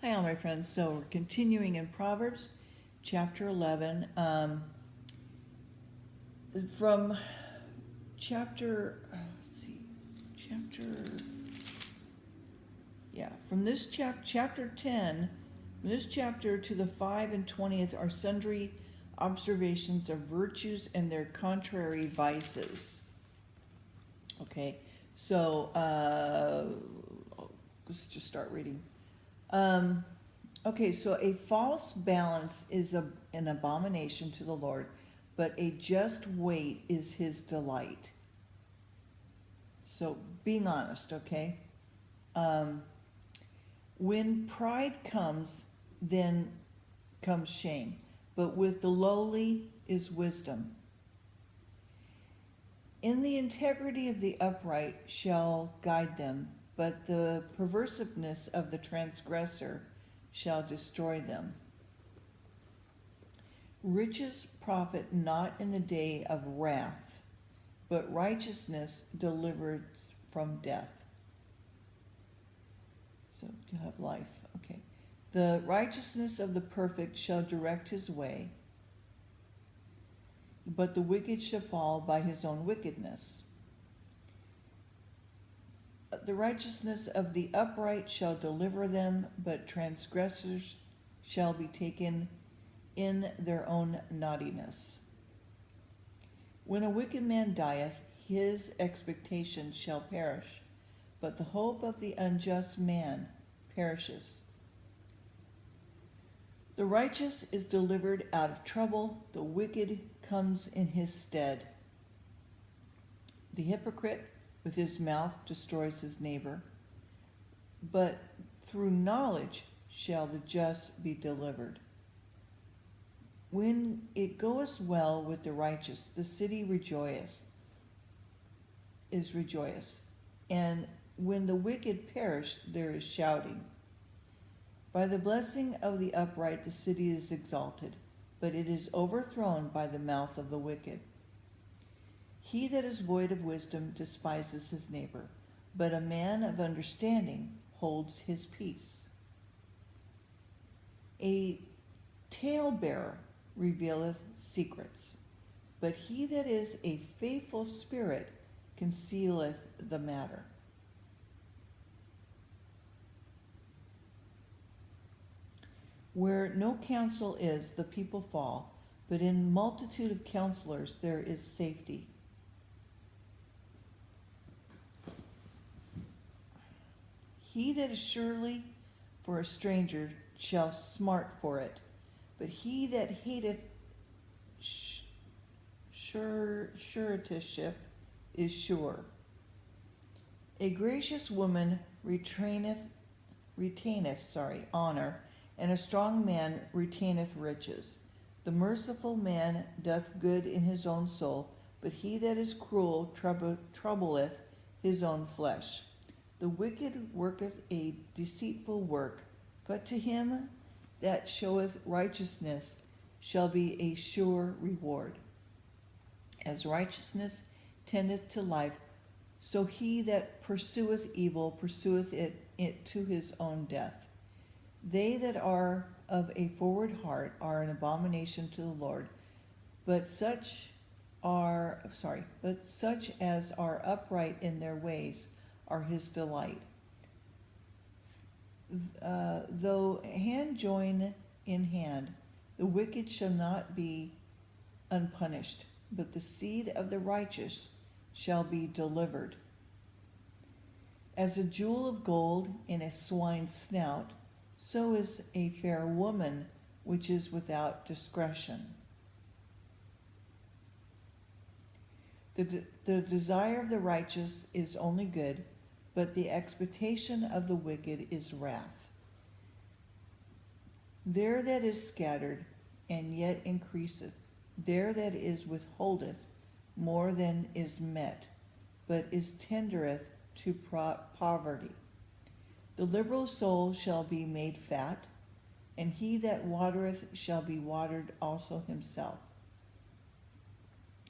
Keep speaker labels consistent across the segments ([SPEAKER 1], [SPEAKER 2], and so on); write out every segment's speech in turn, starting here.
[SPEAKER 1] Hi, all my friends. So we're continuing in Proverbs chapter 11. From chapter, let's see, from this chapter 10, from this chapter to the 5 and 20th are sundry observations of virtues and their contrary vices. Okay, so let's just start reading. Okay, so a false balance is an abomination to the Lord, but a just weight is his delight. So being honest, okay? When pride comes, then comes shame, but with the lowly is wisdom. In the integrity of the upright shall guide them, but the perversiveness of the transgressor shall destroy them. Riches profit not in the day of wrath, but righteousness delivers from death. So you have life, okay. The righteousness of the perfect shall direct his way, but the wicked shall fall by his own wickedness. The righteousness of the upright shall deliver them, but transgressors shall be taken in their own naughtiness. When a wicked man dieth, his expectation shall perish, but the hope of the unjust man perishes. The righteous is delivered out of trouble, the wicked comes in his stead. The hypocrite with his mouth destroys his neighbor, but through knowledge shall the just be delivered. When it goeth well with the righteous, the city is rejoiced, and when the wicked perish, there is shouting. By the blessing of the upright the city is exalted, but it is overthrown by the mouth of the wicked. He that is void of wisdom despises his neighbor, but a man of understanding holds his peace. A talebearer revealeth secrets, but he that is a faithful spirit concealeth the matter. Where no counsel is, the people fall, but in multitude of counselors there is safety. He that is surely for a stranger shall smart for it, but he that hateth suretyship is sure. A gracious woman retaineth honor, and a strong man retaineth riches. The merciful man doth good in his own soul, but he that is cruel troubleth his own flesh. The wicked worketh a deceitful work, but to him that showeth righteousness shall be a sure reward. As righteousness tendeth to life, so he that pursueth evil pursueth it to his own death. They that are of a forward heart are an abomination to the Lord, but such as are upright in their ways are his delight. Though hand join in hand, the wicked shall not be unpunished, but the seed of the righteous shall be delivered. As a jewel of gold in a swine's snout, so is a fair woman which is without discretion. The desire of the righteous is only good, but the expectation of the wicked is wrath. There that is scattered, and yet increaseth, there that is withholdeth more than is met, but is tendereth to poverty. The liberal soul shall be made fat, and he that watereth shall be watered also himself.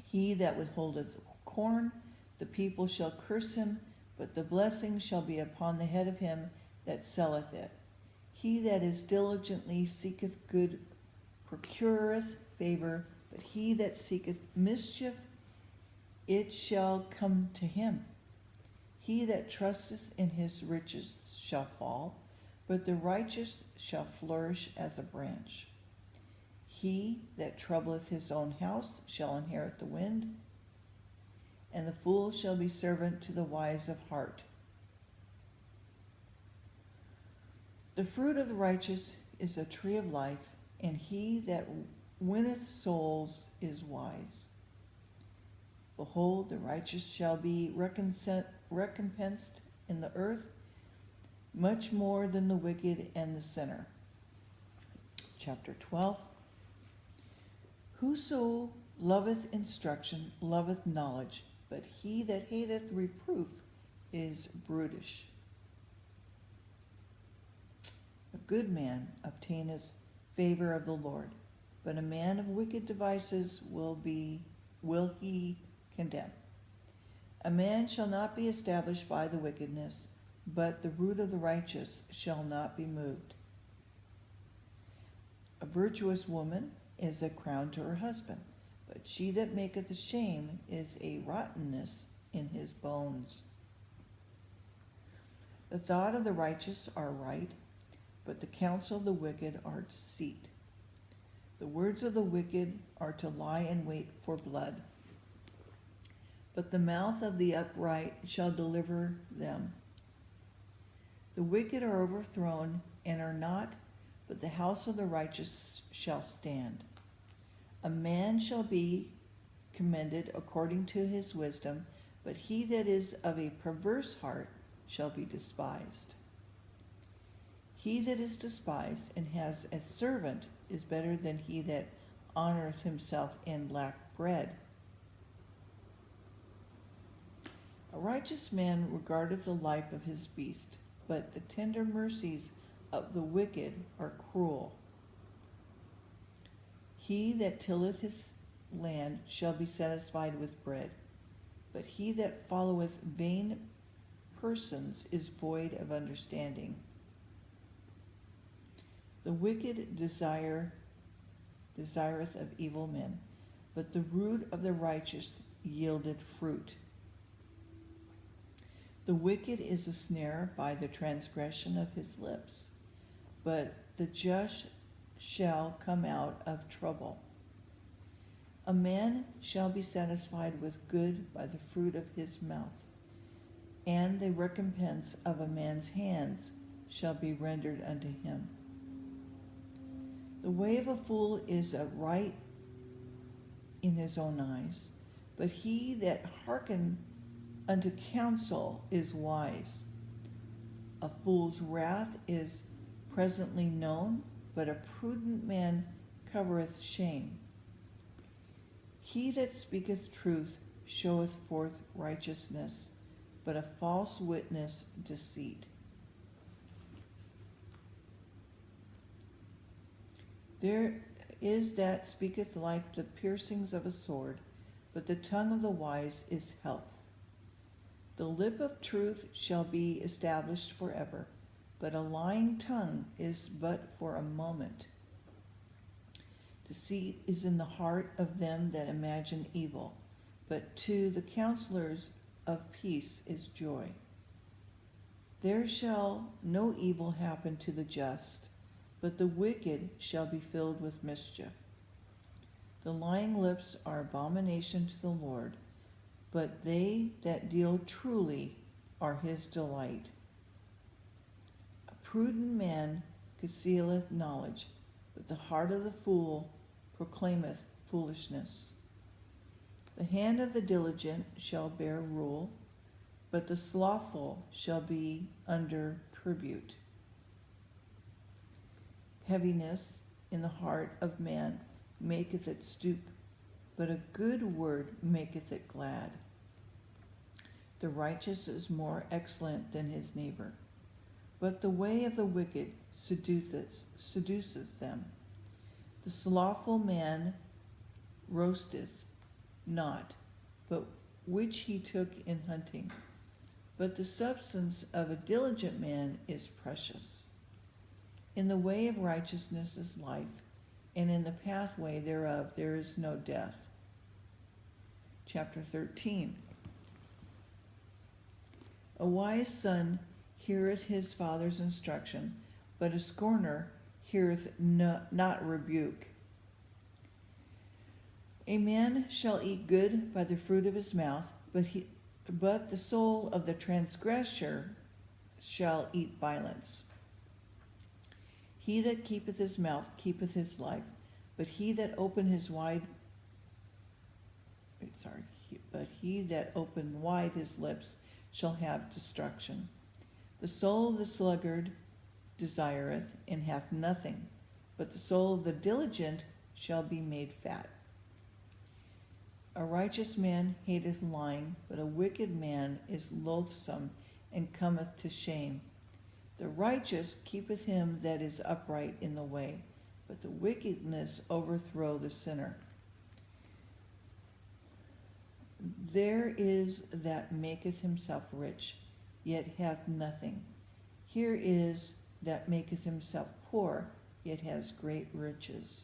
[SPEAKER 1] He that withholdeth corn, the people shall curse him, but the blessing shall be upon the head of him that selleth it. He that is diligently seeketh good procureth favor, but he that seeketh mischief, it shall come to him. He that trusteth in his riches shall fall, but the righteous shall flourish as a branch. He that troubleth his own house shall inherit the wind, and the fool shall be servant to the wise of heart. The fruit of the righteous is a tree of life, and he that winneth souls is wise. Behold, the righteous shall be recompensed in the earth, much more than the wicked and the sinner. Chapter 12. Whoso loveth instruction loveth knowledge, but he that hateth reproof is brutish. A good man obtaineth favor of the Lord, but a man of wicked devices will he condemn. A man shall not be established by the wickedness, but the root of the righteous shall not be moved. A virtuous woman is a crown to her husband, but she that maketh a shame is a rottenness in his bones. The thought of the righteous are right, but the counsel of the wicked are deceit. The words of the wicked are to lie in wait for blood, but the mouth of the upright shall deliver them. The wicked are overthrown and are not, but the house of the righteous shall stand. A man shall be commended according to his wisdom, but he that is of a perverse heart shall be despised. He that is despised and has a servant is better than he that honoreth himself and lack bread. A righteous man regardeth the life of his beast, but the tender mercies of the wicked are cruel. He that tilleth his land shall be satisfied with bread, but he that followeth vain persons is void of understanding. The wicked desireth of evil men, but the root of the righteous yieldeth fruit. The wicked is a snare by the transgression of his lips, but the just shall come out of trouble. A man shall be satisfied with good by the fruit of his mouth, and the recompense of a man's hands shall be rendered unto him. The way of a fool is right in his own eyes, but he that hearkeneth unto counsel is wise. A fool's wrath is presently known, but a prudent man covereth shame. He that speaketh truth showeth forth righteousness, but a false witness deceit. There is that speaketh like the piercings of a sword, but the tongue of the wise is health. The lip of truth shall be established forever, but a lying tongue is but for a moment. Deceit is in the heart of them that imagine evil, but to the counselors of peace is joy. There shall no evil happen to the just, but the wicked shall be filled with mischief. The lying lips are abomination to the Lord, but they that deal truly are his delight. A prudent man concealeth knowledge, but the heart of the fool proclaimeth foolishness. The hand of the diligent shall bear rule, but the slothful shall be under tribute. Heaviness in the heart of man maketh it stoop, but a good word maketh it glad. The righteous is more excellent than his neighbor, but the way of the wicked seduces them. The slothful man roasteth not, but which he took in hunting. But the substance of a diligent man is precious. In the way of righteousness is life, and in the pathway thereof there is no death. Chapter 13. A wise son heareth his father's instruction, but a scorner heareth not rebuke. A man shall eat good by the fruit of his mouth, but the soul of the transgressor shall eat violence. He that keepeth his mouth keepeth his life, but he that opened wide his lips shall have destruction. The soul of the sluggard desireth, and hath nothing, but the soul of the diligent shall be made fat. A righteous man hateth lying, but a wicked man is loathsome, and cometh to shame. The righteous keepeth him that is upright in the way, but the wickedness overthrow the sinner. There is that maketh himself rich, yet hath nothing. Here is that maketh himself poor, yet has great riches.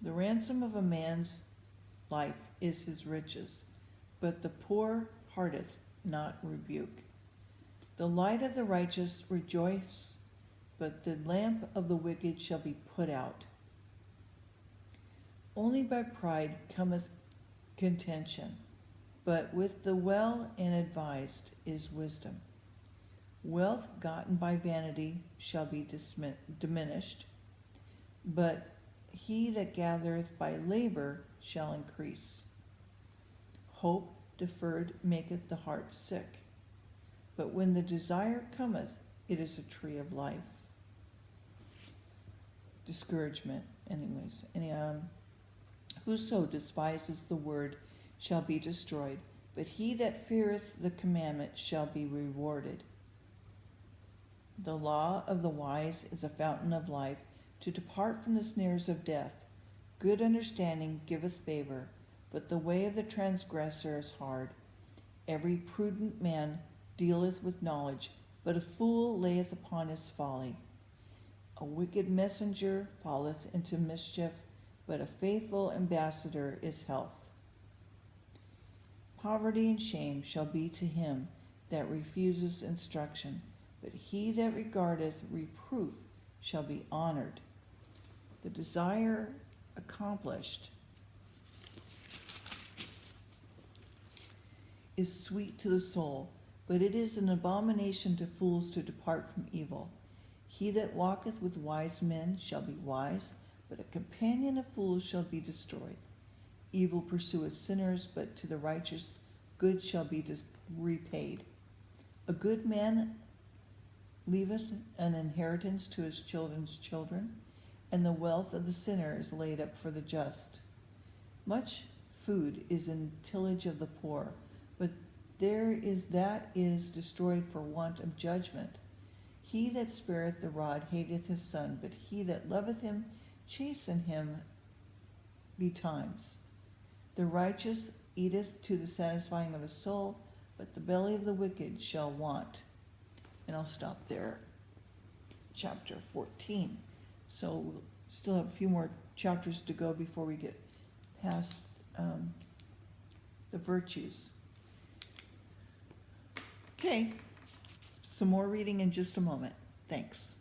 [SPEAKER 1] The ransom of a man's life is his riches, but the poor hearteth not rebuke. The light of the righteous rejoice, but the lamp of the wicked shall be put out. Only by pride cometh contention, but with the well and advised is wisdom. Wealth gotten by vanity shall be diminished, but he that gathereth by labor shall increase. Hope deferred maketh the heart sick, but when the desire cometh, it is a tree of life. Discouragement, anyways. Whoso despises the word shall be destroyed, but he that feareth the commandment shall be rewarded. The law of the wise is a fountain of life, to depart from the snares of death. Good understanding giveth favor, but the way of the transgressor is hard. Every prudent man dealeth with knowledge, but a fool layeth upon his folly. A wicked messenger falleth into mischief, but a faithful ambassador is health. Poverty and shame shall be to him that refuses instruction, but he that regardeth reproof shall be honored. The desire accomplished is sweet to the soul, but it is an abomination to fools to depart from evil. He that walketh with wise men shall be wise, but a companion of fools shall be destroyed. Evil pursueth sinners, but to the righteous good shall be repaid. A good man leaveth an inheritance to his children's children, and the wealth of the sinner is laid up for the just. Much food is in tillage of the poor, but there is that is destroyed for want of judgment. He that spareth the rod hateth his son, but he that loveth him chasten him betimes. The righteous eateth to the satisfying of his soul, but the belly of the wicked shall want. And I'll stop there. Chapter 14. So we'll still have a few more chapters to go before we get past the virtues. Okay, some more reading in just a moment. Thanks.